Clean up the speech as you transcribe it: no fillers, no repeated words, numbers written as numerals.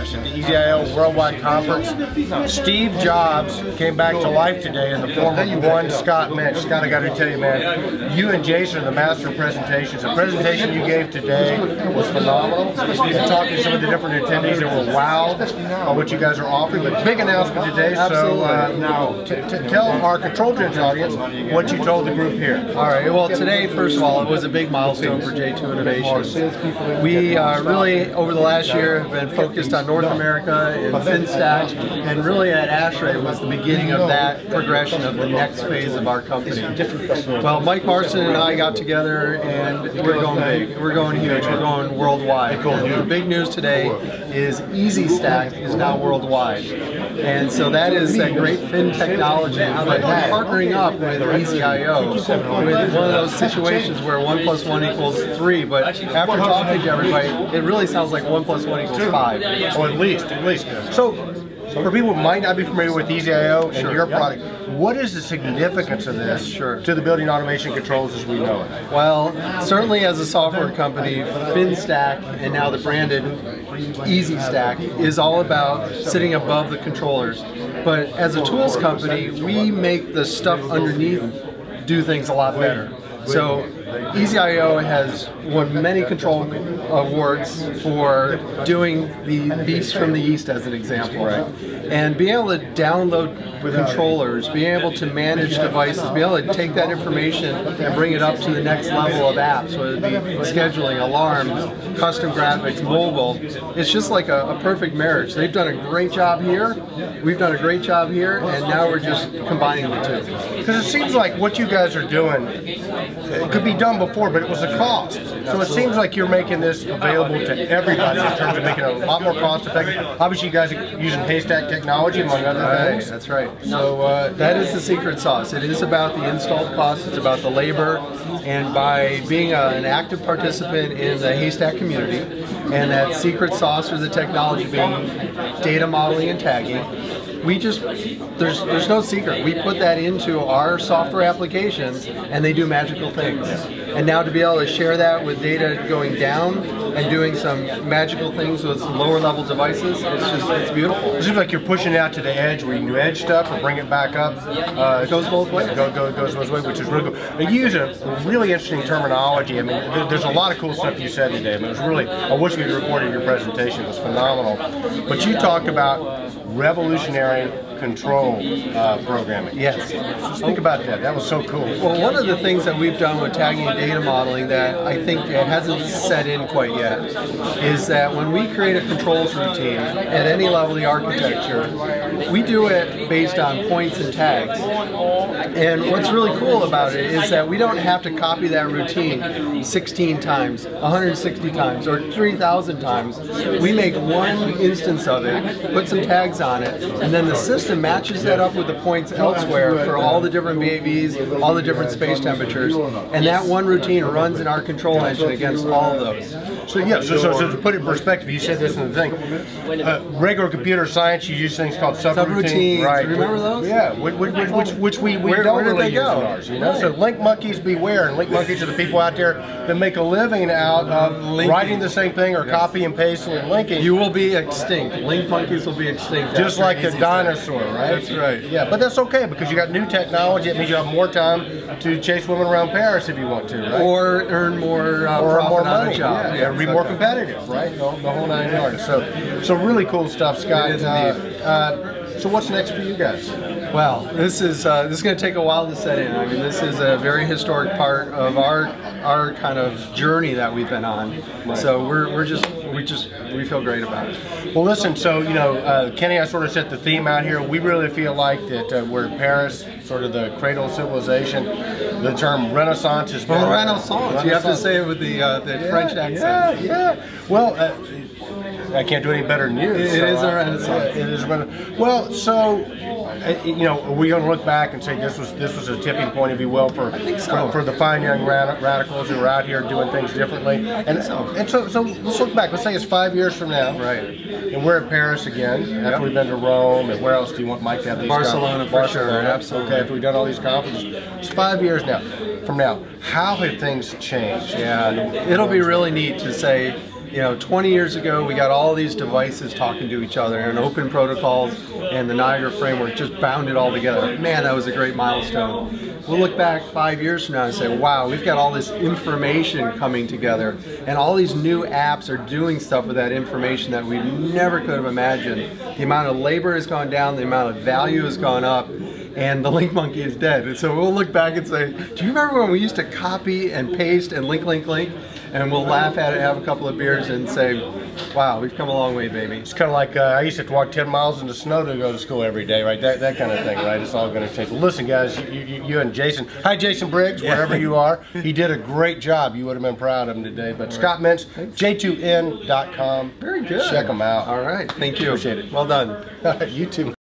Paris at the EZIO Worldwide Conference. Steve Jobs came back to life today in the form of one Scott Minch. Scott, I got to tell you, man, you and Jason are the master of presentations. The presentation you gave today was phenomenal. And talking to some of the different attendees that were wowed on what you guys are offering. But big announcement today, so tell our Control Trends audience what you told the group here. All right, well today, first of all, it was a big milestone for J2 Innovations. We really, over the last year, have been focused on North America and FinStack, and really at ASHRAE was the beginning of that progression of the next phase of our company. Well, Mike Marston and I got together and we're going big, we're going huge, we're going worldwide. The big news today is EasyStack is now worldwide. And so that is that great fin technology, but partnering up with EZIO with one of those situations where 1 + 1 = 3, but after talking to everybody, it really sounds like 1 + 1 = 5. Oh, at least. So, for people who might not be familiar with EZIO and your product, what is the significance of this to the building automation controls as we know it? Well, certainly as a software company, FinStack and now the branded EasyStack is all about sitting above the controllers. But as a tools company, we make the stuff underneath do things a lot better. So EZIO has won many control awards for doing the Beast from the East as an example. And being able to download controllers, being able to manage devices, being able to take that information and bring it up to the next level of apps, whether it be scheduling, alarms, custom graphics, mobile, it's just like a perfect marriage. They've done a great job here, we've done a great job here, and now we're just combining the two. Because it seems like what you guys are doing, it could be done before, but it was a cost. So it seems like you're making this available to everybody in terms of making it a lot more cost effective. Obviously you guys are using Haystack technology among other things. That's right. So that is the secret sauce. It is about the installed cost, it's about the labor, and by being an active participant in the Haystack community, and that secret sauce or the technology being data modeling and tagging, we just, there's no secret. We put that into our software applications and they do magical things. And now to be able to share that with data going down and doing some magical things with lower level devices, it's beautiful. It seems like you're pushing it out to the edge where you can do edge stuff or bring it back up. It goes both ways. It goes both ways, which is really cool. You use a really interesting terminology. I mean, there's a lot of cool stuff you said today. I mean, it was really, I wish we'd recorded your presentation. It was phenomenal. But you talked about revolutionary control programming. Yes. Just think about that. That was so cool. Well, one of the things that we've done with tagging and data modeling that I think it hasn't set in quite yet is that when we create a controls routine at any level of the architecture, we do it based on points and tags. And what's really cool about it is that we don't have to copy that routine 16 times, 160 times, or 3,000 times. We make one instance of it, put some tags on it, and then the system matches that up with the points elsewhere for all the different VAVs, all the different space temperatures, and that one routine runs in our control engine against all of those. So yeah, so to put it in perspective, you said this in the thing. Regular computer science, you use things called subroutines. Right. Remember those? Yeah, which we don't really use in ours. You know, so link monkeys beware, and link monkeys are the people out there that make a living out of writing the same thing or copy and pasting and linking. You will be extinct. Link monkeys will be extinct. Just like the dinosaur, right? That's right. Yeah, but that's okay because you got new technology. It means you have more time to chase women around Paris if you want to, right? Or earn more profit on a job. Yeah, be more competitive, right? The whole 9 yards. So really cool stuff, Scott. So what's next for you guys? Well, this is going to take a while to set in. I mean, this is a very historic part of our kind of journey that we've been on. Right. So we feel great about it. Well, listen. So you know, Kenny, I sort of set the theme out here. We really feel like that we're in Paris, sort of the cradle of civilization. The term Renaissance is Renaissance. You have to say it with the French accent. Yeah. Well. I can't do any better than you. It is a renaissance. It is a renaissance. Well, so you know, are we going to look back and say this was a tipping point, if you will, for the fine young radicals who are out here doing things differently? And so let's look back. Let's say it's 5 years from now, right? And we're at Paris again. After we've been to Rome, and where else do you want Mike to have these? Barcelona, for sure. Absolutely. Okay, after we've done all these conferences, it's 5 years now. From now, how have things changed? Yeah, it'll be really neat to say, You know, 20 years ago, we got all these devices talking to each other and open protocols, and the Niagara framework just bound it all together. Man, that was a great milestone. We'll look back 5 years from now and say, wow, we've got all this information coming together, and all these new apps are doing stuff with that information that we never could have imagined. The amount of labor has gone down, the amount of value has gone up, and the link monkey is dead. And so we'll look back and say, do you remember when we used to copy and paste and link? And we'll laugh at it, have a couple of beers, and say, wow, we've come a long way, baby. It's kind of like I used to have to walk 10 miles in the snow to go to school every day, right? That kind of thing, right? It's all going to take. Listen, guys, you and Jason. Hi, Jason Briggs, wherever you are. He did a great job. You would have been proud of him today. But Scott Mintz, j2n.com. Very good. Check him out. All right. Thank you. Appreciate it. Well done. You too.